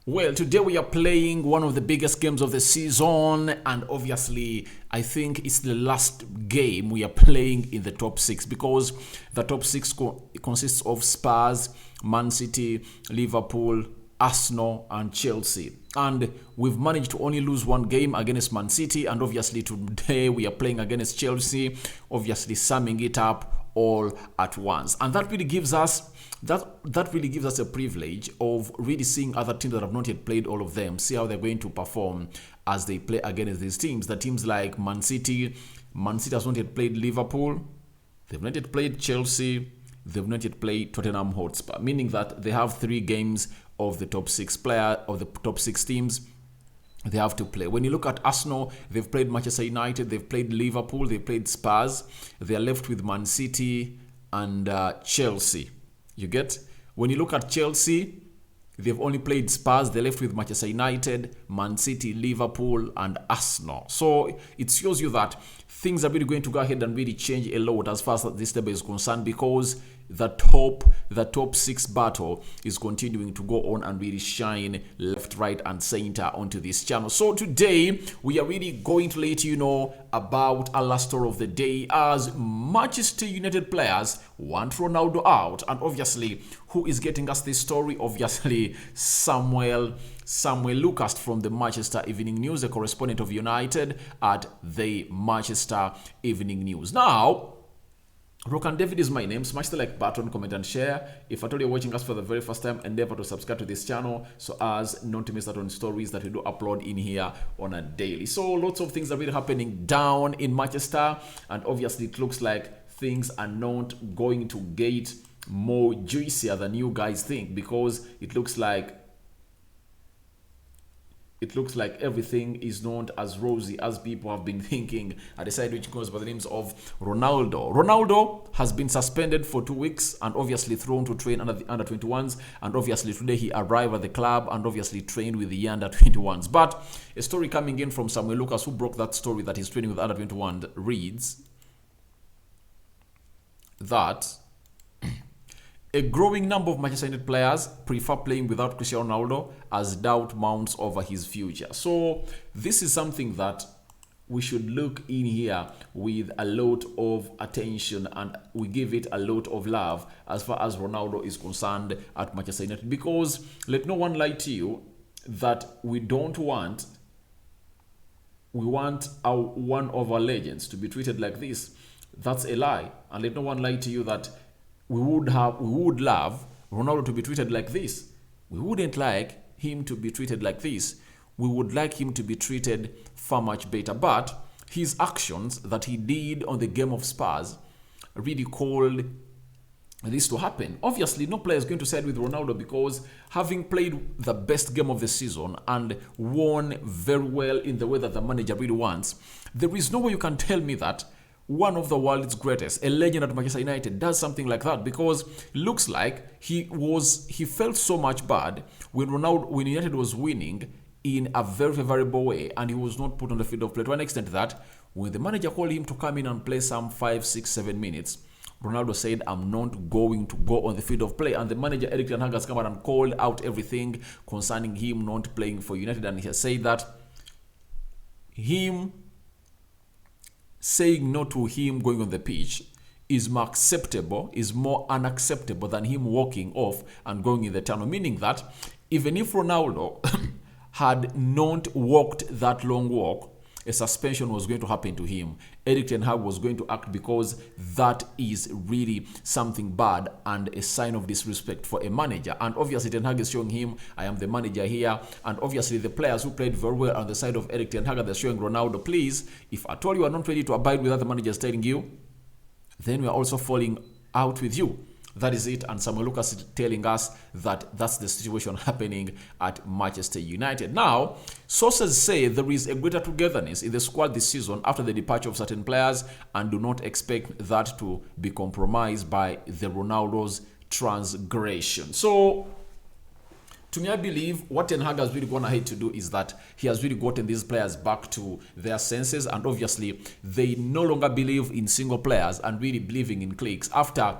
Well, today we are playing one of the biggest games of the season, and obviously, I think it's the last game we are playing in the top six because the top six consists of Spurs, Man City, Liverpool, Arsenal, and Chelsea. And we've managed to only lose one game against Man City, and obviously, today we are playing against Chelsea, obviously, summing it up all at once. And that really gives us that really gives us a privilege of really seeing other teams that have not yet played all of them, see how they're going to perform as they play against these teams. The teams like Man City has not yet played Liverpool, they've not yet played Chelsea, they've not yet played Tottenham Hotspur, meaning that they have 3 games of the top 6 teams they have to play. When you look at Arsenal, they've played Manchester United, they've played Liverpool, they've played Spurs, they are left with Man City and Chelsea. You get? When you look at Chelsea, they've only played Spurs. They're left with Manchester United, Man City, Liverpool, and Arsenal. So it shows you that things are really going to go ahead and really change a lot as far as this table is concerned, because the top 6 battle is continuing to go on and really shine left, right, and center onto this channel. So today we are really going to let you know about our last story of the day, as Manchester United players want Ronaldo out. And obviously, who is getting us this story? Obviously, Samuel Lucas from the Manchester Evening News, the correspondent of United at the Manchester Evening News. Now, Rock and David is my name. Smash the like button, comment, and share. If at all you're watching us for the very first time, endeavor to subscribe to this channel so as not to miss out on stories that we do upload in here on a daily. So lots of things are really happening down in Manchester, and obviously it looks like things are not going to get more juicier than you guys think, because it looks like everything is not as rosy as people have been thinking at the side, which goes by the names of Ronaldo. Ronaldo has been suspended for 2 weeks and obviously thrown to train under the under-21s. And obviously today he arrived at the club and obviously trained with the under-21s. But a story coming in from Samuel Lucas, who broke that story that he's training with under-21, reads that a growing number of Manchester United players prefer playing without Cristiano Ronaldo as doubt mounts over his future. So this is something that we should look in here with a lot of attention, and we give it a lot of love as far as Ronaldo is concerned at Manchester United, because let no one lie to you that we want one of our legends to be treated like this. That's a lie. And let no one lie to you that we would love Ronaldo to be treated like this. We wouldn't like him to be treated like this. We would like him to be treated far much better. But his actions that he did on the game of Spurs really called this to happen. Obviously, no player is going to side with Ronaldo, because having played the best game of the season and won very well in the way that the manager really wants, there is no way you can tell me that one of the world's greatest, a legend at Manchester United, does something like that, because it looks like he felt so much bad when United was winning in a very favorable way, and he was not put on the field of play, to an extent that when the manager called him to come in and play some 5, 6, 7 minutes, Ronaldo said, "I'm not going to go on the field of play." And the manager, Eric Ten Hag, has come out and called out everything concerning him not playing for United, and he has said that him saying no to him going on the pitch is more unacceptable than him walking off and going in the tunnel. Meaning that even if Ronaldo had not walked that long walk, a suspension was going to happen to him. Eric Ten Hag was going to act, because that is really something bad and a sign of disrespect for a manager. And obviously Ten Hag is showing him, "I am the manager here." And obviously the players who played very well on the side of Eric Ten Hag, they're showing Ronaldo, please, if at all you are not ready to abide with what the manager is telling you, then we are also falling out with you. That is it. And Samuel Lucas is telling us that that's the situation happening at Manchester United. Now, sources say there is a greater togetherness in the squad this season after the departure of certain players, and do not expect that to be compromised by the Ronaldo's transgression. So, to me, I believe what Ten Hag has really gone ahead to do is that he has really gotten these players back to their senses, and obviously they no longer believe in single players and really believing in cliques after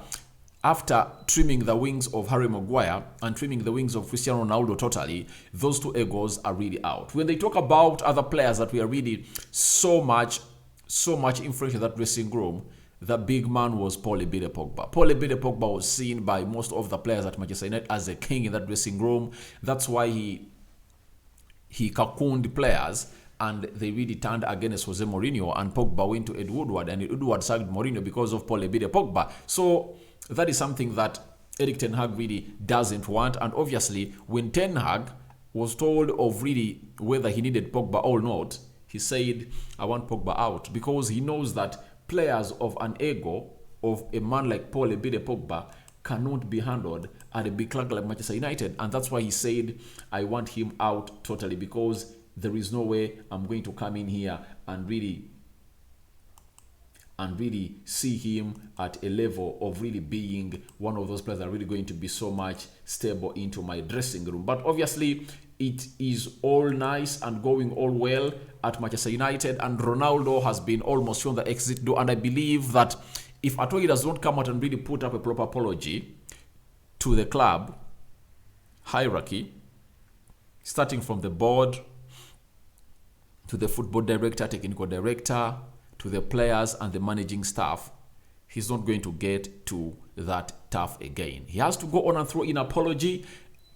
after trimming the wings of Harry Maguire and trimming the wings of Cristiano Ronaldo totally, those two egos are really out. When they talk about other players that we are really so much influential in that dressing room, the big man was Paul Ebide Pogba. Paul Ebide Pogba was seen by most of the players at Manchester United as a king in that dressing room. That's why he cocooned players, and they really turned against Jose Mourinho, and Pogba went to Ed Woodward, and Ed Woodward sacked Mourinho because of Paul Ebide Pogba. So that is something that Erik Ten Hag really doesn't want. And obviously, when Ten Hag was told of really whether he needed Pogba or not, he said, I want Pogba out, because he knows that players of an ego of a man like Paul Ebide Pogba cannot be handled at a big club like Manchester United. And that's why he said, I want him out totally, because there is no way I'm going to come in here and really see him at a level of really being one of those players that are really going to be so much stable into my dressing room. But obviously, it is all nice and going all well at Manchester United, and Ronaldo has been almost shown the exit door. And I believe that if at all he does not come out and really put up a proper apology to the club hierarchy, starting from the board to the football director, technical director, to the players and the managing staff, he's not going to get to that tough again. He has to go on and throw in apology.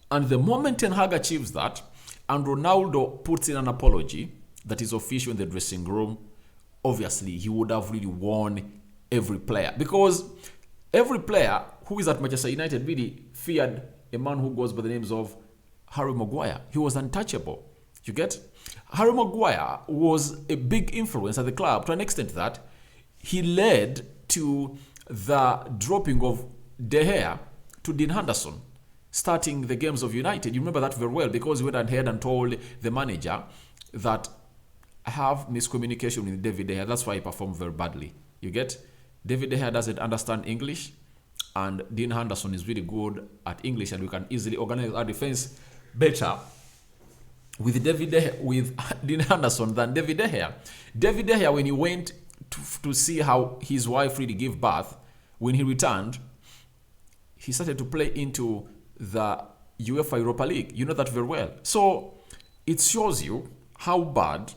And the moment Ten Hag achieves that, and Ronaldo puts in an apology that is official in the dressing room, obviously he would have really won every player. Because every player who is at Manchester United really feared a man who goes by the names of Harry Maguire. He was untouchable. You get? Harry Maguire was a big influence at the club to an extent that he led to the dropping of De Gea to Dean Henderson starting the games of United. You remember that very well, because he went ahead and told the manager that I have miscommunication with David De Gea. That's why he performed very badly. You get? David De Gea doesn't understand English, and Dean Henderson is really good at English, and we can easily organize our defense better with Dean Henderson than David De Gea. David De Gea, when he went to see how his wife really gave birth, when he returned, he started to play into the UEFA Europa League. You know that very well. So it shows you how bad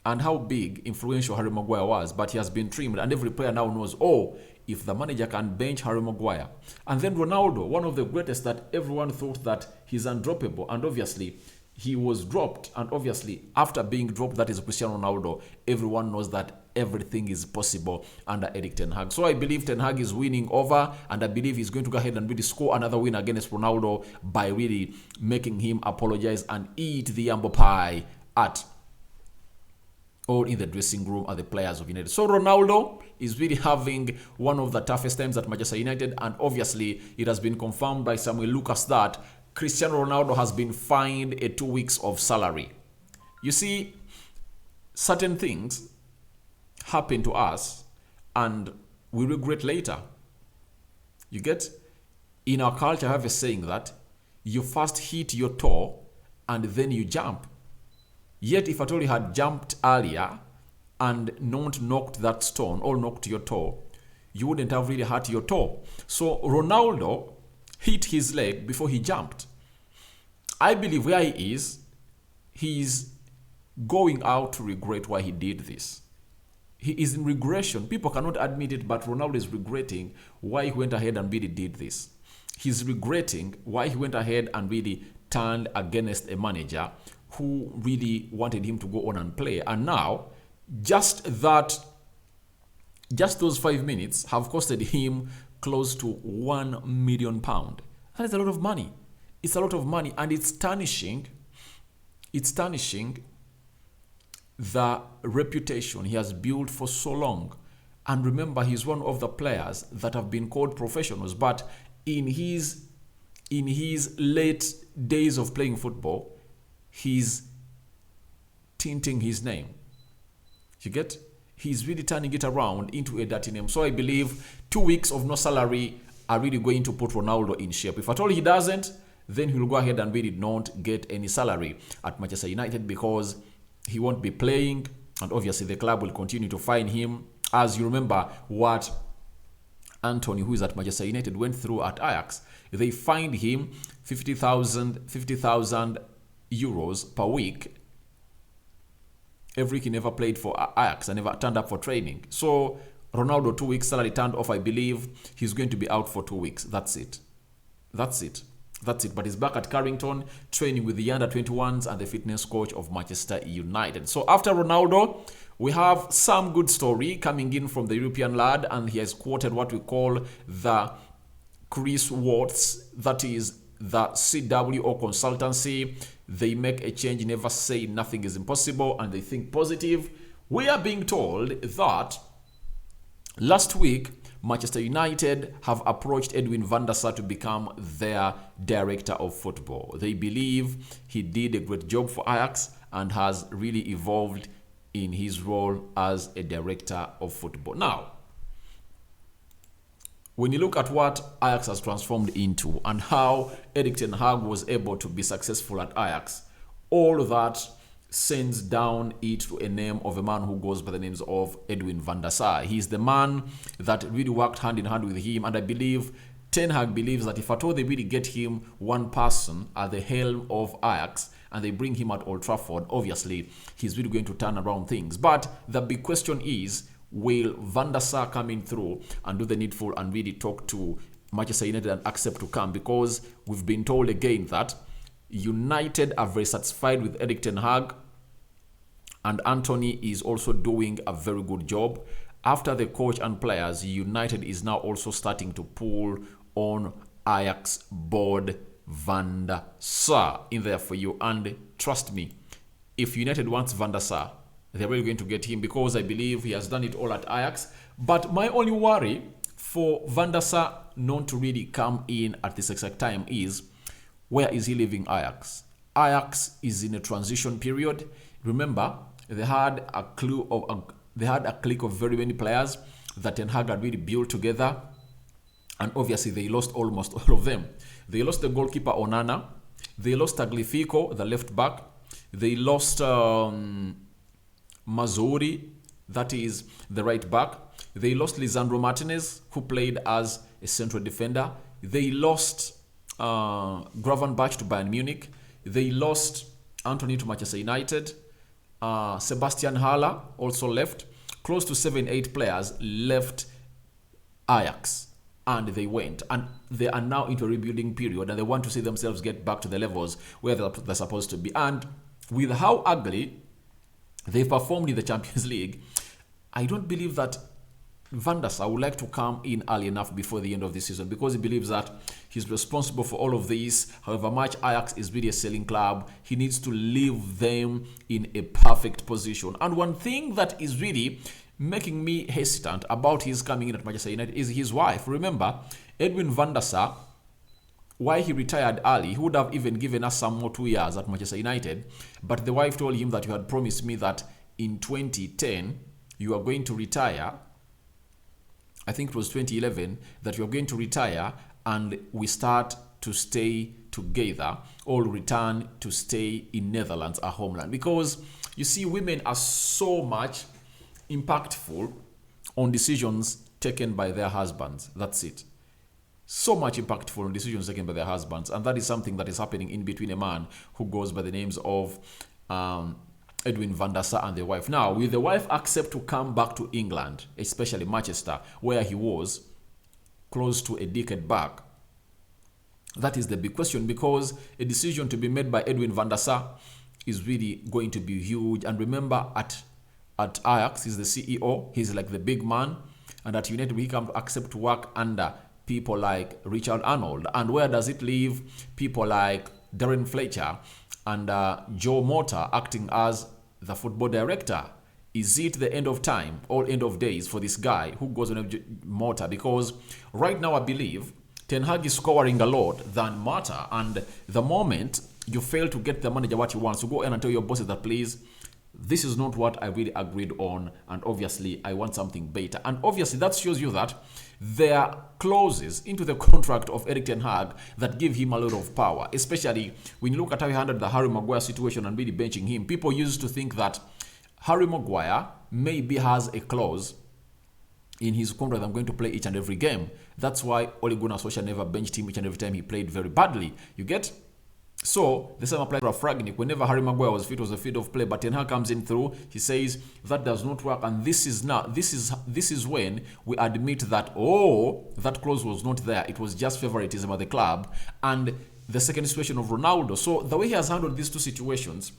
and how big influential Harry Maguire was, but he has been trimmed, and every player now knows, oh, if the manager can bench Harry Maguire. And then Ronaldo, one of the greatest that everyone thought that he's undroppable, and obviously he was dropped, and obviously after being dropped, that is Cristiano Ronaldo, everyone knows that everything is possible under Erik Ten Hag. So I believe Ten Hag is winning over, and I believe he's going to go ahead and really score another win against Ronaldo by really making him apologize and eat the humble pie at or in the dressing room at the players of United. So Ronaldo is really having one of the toughest times at Manchester United, and obviously it has been confirmed by Samuel Lucas that Cristiano Ronaldo has been fined a 2 weeks of salary. You see, certain things happen to us and we regret later. You get? In our culture, I have a saying that you first hit your toe and then you jump. Yet if at all you had jumped earlier and not knocked that stone or knocked your toe, you wouldn't have really hurt your toe. So Ronaldo hit his leg before he jumped. I believe where he is, he's going out to regret why he did this. He is in regression. People cannot admit it, but Ronaldo is regretting why he went ahead and really did this. He's regretting why he went ahead and really turned against a manager who really wanted him to go on and play. And now, just those 5 minutes have costed him close to £1 million. That is a lot of money. It's a lot of money, and it's tarnishing the reputation he has built for so long. And remember, he's one of the players that have been called professionals, but in his late days of playing football, he's tinting his name. You get? He's really turning it around into a dirty name. So I believe 2 weeks of no salary are really going to put Ronaldo in shape. If at all he doesn't, then he'll go ahead and really not get any salary at Manchester United, because he won't be playing, and obviously the club will continue to fine him. As you remember what Anthony, who is at Manchester United, went through at Ajax. They fined him 50,000 euros per week every week he never played for Ajax and never turned up for training. So Ronaldo, 2 weeks salary turned off. I believe he's going to be out for 2 weeks. That's it. But he's back at Carrington training with the under-21s and the fitness coach of Manchester United. So after Ronaldo, we have some good story coming in from the European lad, and he has quoted what we call the Chris Watts, that is the CWO consultancy. They make a change, never say nothing is impossible, and they think positive. We are being told that last week, Manchester United have approached Edwin van der Sar to become their director of football. They believe he did a great job for Ajax and has really evolved in his role as a director of football. Now, when you look at what Ajax has transformed into and how Erik ten Hag was able to be successful at Ajax, all of that sends down it to a name of a man who goes by the names of Edwin van der Sar. He's the man that really worked hand in hand with him, and I believe Ten Hag believes that if at all they really get him one person at the helm of Ajax and they bring him at Old Trafford, obviously he's really going to turn around things. But the big question is, will Van der Sar come in through and do the needful and really talk to Manchester United and accept to come? Because we've been told again that United are very satisfied with Erik ten Hag, and Anthony is also doing a very good job. After the coach and players, United is now also starting to pull on Ajax board Van der Sar in there for you. And trust me, if United wants Van der Sar, they're really going to get him, because I believe he has done it all at Ajax. But my only worry for Van der Sar not to really come in at this exact time is, where is he leaving Ajax? Ajax is in a transition period. Remember, they had a clique of very many players that Ten Hag had really built together, and obviously they lost almost all of them. They lost the goalkeeper Onana, they lost Tagliafico, the left back, they lost Mazzori, that is the right back. They lost Lisandro Martinez, who played as a central defender. They lost Gravenberch to Bayern Munich. They lost Anthony to Manchester United. Sebastian Haller also left. Close to 7-8 players left Ajax, and they went. And they are now into a rebuilding period, and they want to see themselves get back to the levels where they're supposed to be. And with how ugly they performed in the Champions League, I don't believe that Van der Sar would like to come in early enough before the end of the season, because he believes that he's responsible for all of this. However much Ajax is really a selling club, he needs to leave them in a perfect position. And one thing that is really making me hesitant about his coming in at Manchester United is his wife. Remember, Edwin van der Sar, why he retired early, he would have even given us some more 2 years at Manchester United. But the wife told him that you had promised me that in 2010 you are going to retire. I think it was 2011 that you're going to retire and we start to stay together, or return to stay in Netherlands, our homeland. Because you see, women are so much impactful on decisions taken by their husbands. That's it. So much impactful on decisions taken by their husbands. And that is something that is happening in between a man who goes by the names of Edwin van der Sar and the wife. Now, will the wife accept to come back to England, especially Manchester, where he was close to a decade back? That is the big question, because a decision to be made by Edwin van der Sar is really going to be huge. And remember, at Ajax, he's the CEO, he's like the big man, and at United, we come to accept to work under people like Richard Arnold. And where does it leave people like Darren Fletcher and Joe Mota acting as the football director? Is it the end of time or end of days for this guy who goes on Mota? Because right now I believe Ten Hag is scoring a lot than Mata, and the moment you fail to get the manager what he wants, so go in and tell your bosses that, please, this is not what I really agreed on, and obviously I want something better. And obviously that shows you that there are clauses into the contract of Erik ten Hag that give him a lot of power, especially when you look at how he handled the Harry Maguire situation and really benching him. People used to think that Harry Maguire maybe has a clause in his contract, I'm going to play each and every game. That's why Ole Gunnar Solskjaer never benched him each and every time he played very badly. You get? So the same applies to Rangnick. Whenever Harry Maguire was fit, was a fit of play, but Ten Hag comes in through. He says that does not work, and this is when we admit that that clause was not there. It was just favoritism at the club, and the second situation of Ronaldo. So the way he has handled these two situations,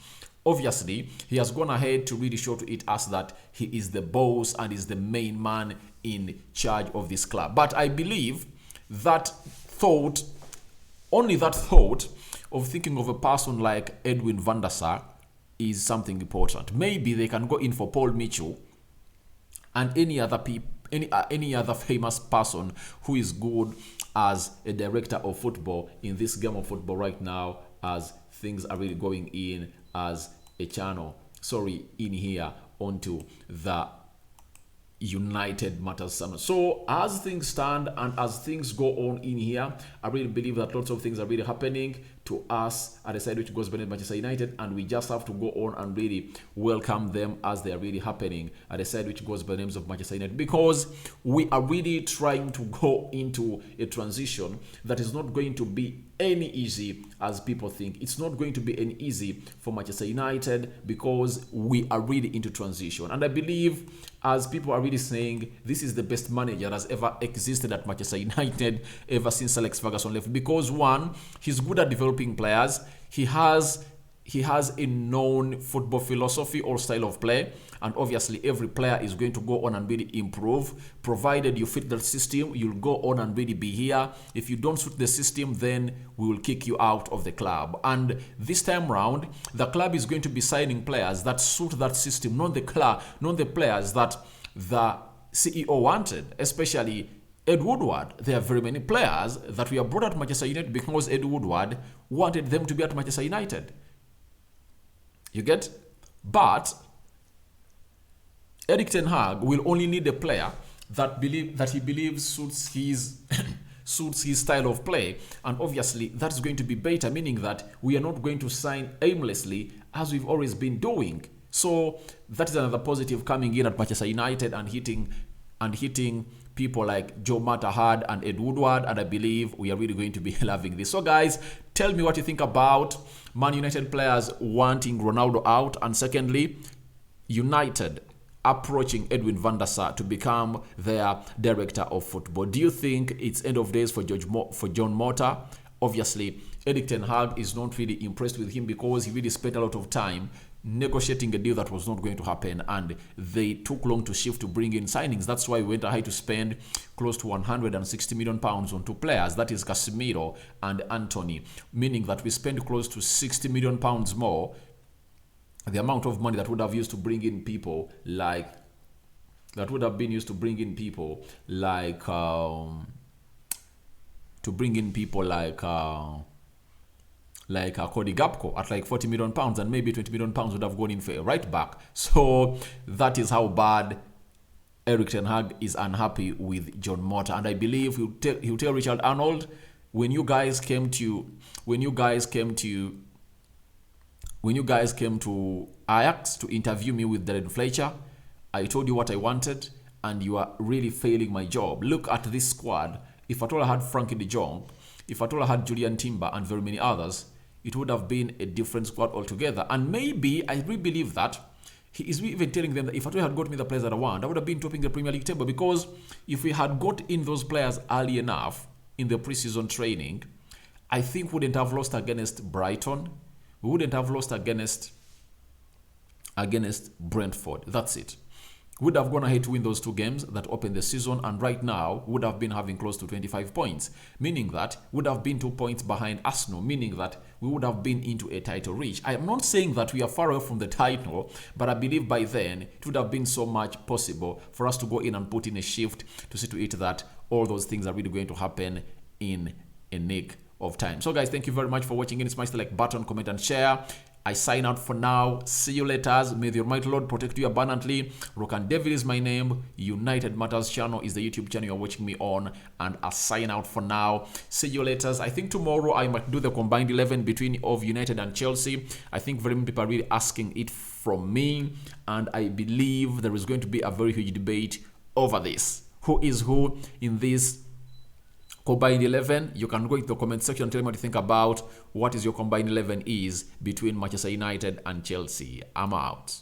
obviously he has gone ahead to really show to us that he is the boss and is the main man in charge of this club. But I believe that only that thought of thinking of a person like Edwin van der Sar is something important. Maybe they can go in for Paul Mitchell and any other famous person who is good as a director of football in this game of football right now, as things are really going in as a channel. In here onto the United Matters Summit. So as things stand and as things go on in here, I really believe that lots of things are really happening to us at the side which goes by Manchester United, and we just have to go on and really welcome them as they are really happening at the side which goes by the names of Manchester United, because we are really trying to go into a transition that is not going to be any easy as people think. It's not going to be any easy for Manchester United because we are really into transition. And I believe, as people are really saying, this is the best manager that has ever existed at Manchester United ever since Alex Ferguson left. Because one, he's good at developing players. He has a known football philosophy or style of play, and obviously every player is going to go on and really improve, provided you fit the system. You'll go on and really be here. If you don't suit the system, then we will kick you out of the club. And this time round, the club is going to be signing players that suit that system, not the players that the CEO wanted, especially Ed Woodward. There are very many players that we have brought at Manchester United because Ed Woodward wanted them to be at Manchester United. You get? But Erik Ten Hag will only need a player that he believes suits his suits his style of play, and obviously that's going to be better, meaning that we are not going to sign aimlessly as we've always been doing. So that is another positive coming in at Manchester United and hitting people like Joe Matahard and Ed Woodward, and I believe we are really going to be loving this. So guys, tell me what you think about Man United players wanting Ronaldo out, and secondly, United approaching Edwin van der Sar to become their director of football. Do you think it's end of days for John Mota? Obviously, Erik Ten Hag is not really impressed with him because he really spent a lot of time negotiating a deal that was not going to happen, and they took long to shift to bring in signings. That's why we went ahead to spend close to 160 million pounds on two players, that is Casemiro and Anthony, meaning that we spent close to 60 million pounds more, the amount of money that would have used to bring in people like Cody Gakpo at like 40 million pounds, and maybe 20 million pounds would have gone in for a right back. So that is how bad Erik Ten Hag is unhappy with John Mota. And I believe he'll tell Richard Arnold, when you guys came to Ajax to interview me with Darren Fletcher, I told you what I wanted, and you are really failing my job. Look at this squad. If at all I had Frankie de Jong, if at all I had Julian Timber and very many others, it would have been a different squad altogether. And maybe, I really believe that, he is even telling them that if at all I had got me the players that I want, I would have been topping the Premier League table, because if we had got in those players early enough in the preseason training, I think we wouldn't have lost against Brighton. We wouldn't have lost against Brentford. That's it. Would have gone ahead to win those two games that opened the season, and right now would have been having close to 25 points, meaning that would have been 2 points behind Arsenal, meaning that we would have been into a title reach. I am not saying that we are far away from the title, but I believe by then it would have been so much possible for us to go in and put in a shift to see to it that all those things are really going to happen in a nick of time. So guys, thank you very much for watching. Smash the like button, comment and share. I sign out for now. See you later. May the Almighty Lord protect you abundantly. Rokan David is my name. United Matters channel is the YouTube channel you're watching me on. And I sign out for now. See you later. I think tomorrow I might do the combined 11 between of United and Chelsea. I think very many people are really asking it from me. And I believe there is going to be a very huge debate over this. who is who in this combined 11. You can go into the comment section and tell me what you think about what is your combined 11 is between Manchester United and Chelsea. I'm out.